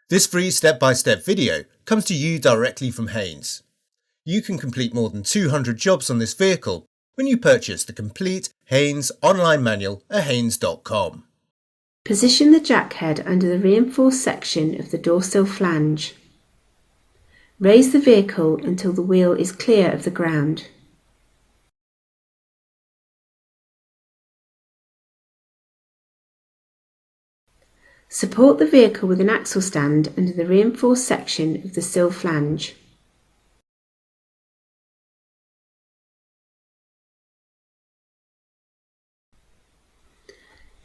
This free step-by-step video comes to you directly from Haynes. You can complete more than 200 jobs on this vehicle when you purchase the complete Haynes online manual at haynes.com. Position the jack head under the reinforced section of the doorsill flange. Raise the vehicle until the wheel is clear of the ground. Support the vehicle with an axle stand under the reinforced section of the sill flange.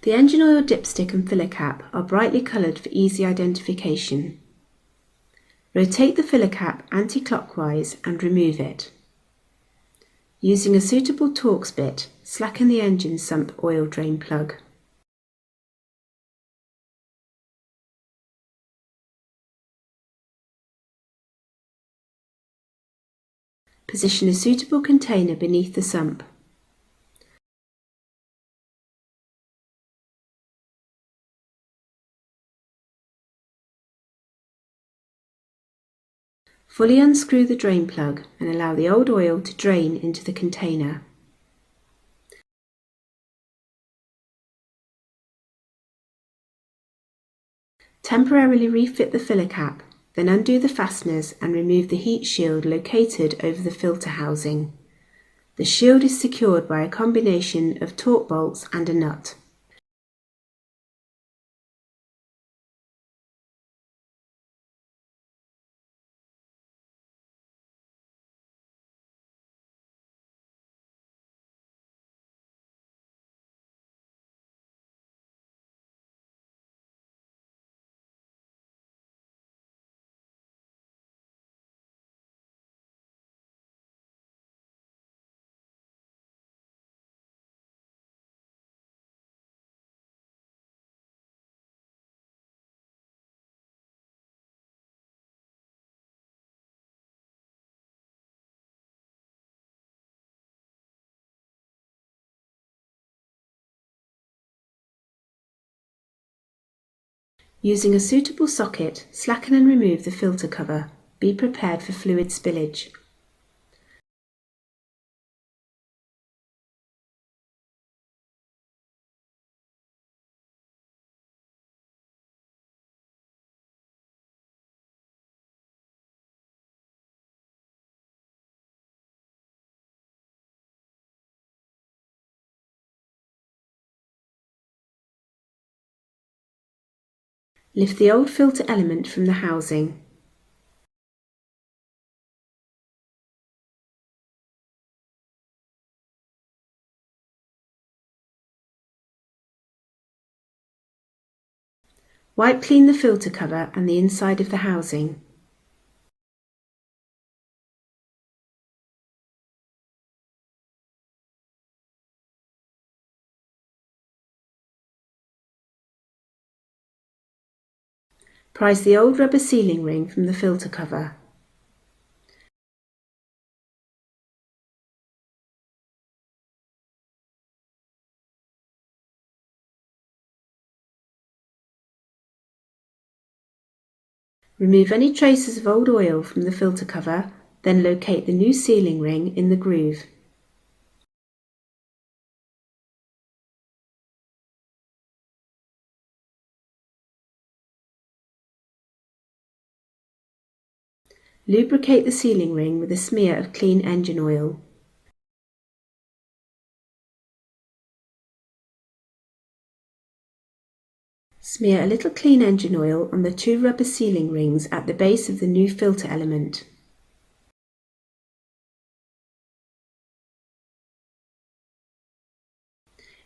The engine oil dipstick and filler cap are brightly coloured for easy identification. Rotate the filler cap anti-clockwise and remove it. Using a suitable Torx bit, slacken the engine sump oil drain plug. Position a suitable container beneath the sump. Fully unscrew the drain plug and allow the old oil to drain into the container. Temporarily refit the filler cap, then undo the fasteners and remove the heat shield located over the filter housing. The shield is secured by a combination of torque bolts and a nut. Using a suitable socket, slacken and remove the filter cover. Be prepared for fluid spillage. Lift the old filter element from the housing. Wipe clean the filter cover and the inside of the housing. Prise the old rubber sealing ring from the filter cover. Remove any traces of old oil from the filter cover, then locate the new sealing ring in the groove. Lubricate the sealing ring with a smear of clean engine oil. Smear a little clean engine oil on the two rubber sealing rings at the base of the new filter element.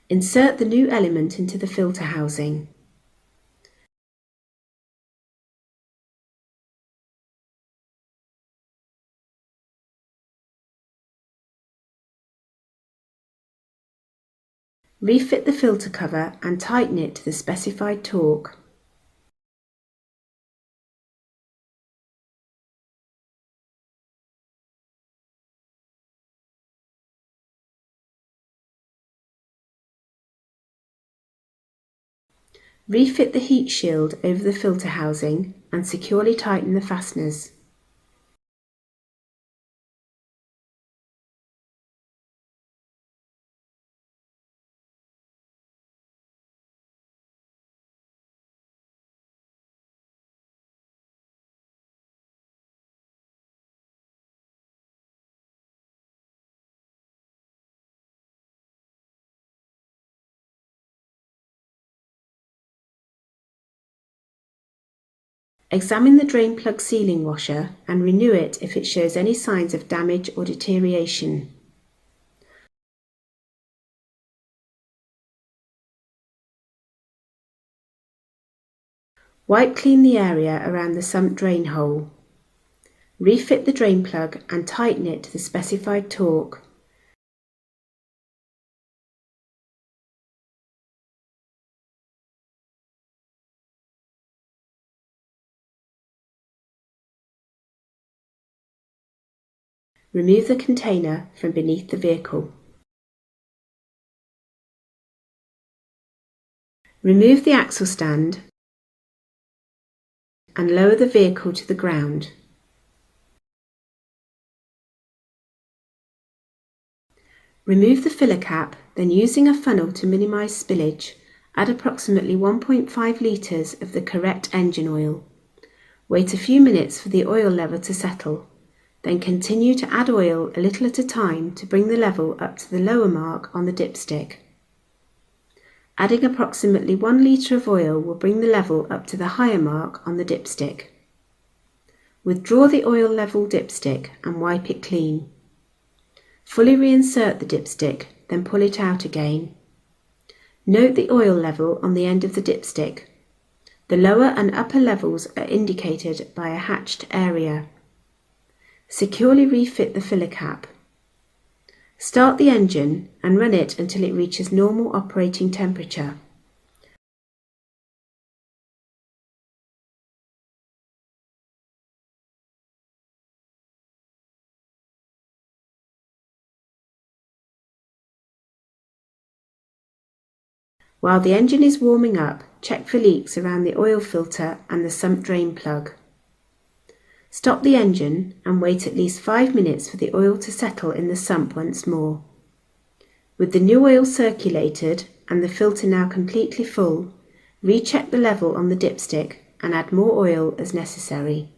Insert the new element into the filter housing. Refit the filter cover and tighten it to the specified torque. Refit the heat shield over the filter housing and securely tighten the fasteners. Examine the drain plug sealing washer and renew it if it shows any signs of damage or deterioration. Wipe clean the area around the sump drain hole. Refit the drain plug and tighten it to the specified torque. Remove the container from beneath the vehicle. Remove the axle stand and lower the vehicle to the ground. Remove the filler cap, then using a funnel to minimise spillage, add approximately 1.5 litres of the correct engine oil. Wait a few minutes for the oil level to settle, then continue to add oil a little at a time to bring the level up to the lower mark on the dipstick. Adding approximately 1 litre of oil will bring the level up to the higher mark on the dipstick. Withdraw the oil level dipstick and wipe it clean. Fully reinsert the dipstick, then pull it out again. Note the oil level on the end of the dipstick. The lower and upper levels are indicated by a hatched area. Securely refit the filler cap. Start the engine and run it until it reaches normal operating temperature. While the engine is warming up, check for leaks around the oil filter and the sump drain plug. Stop the engine and wait at least 5 minutes for the oil to settle in the sump once more. With the new oil circulated and the filter now completely full, recheck the level on the dipstick and add more oil as necessary.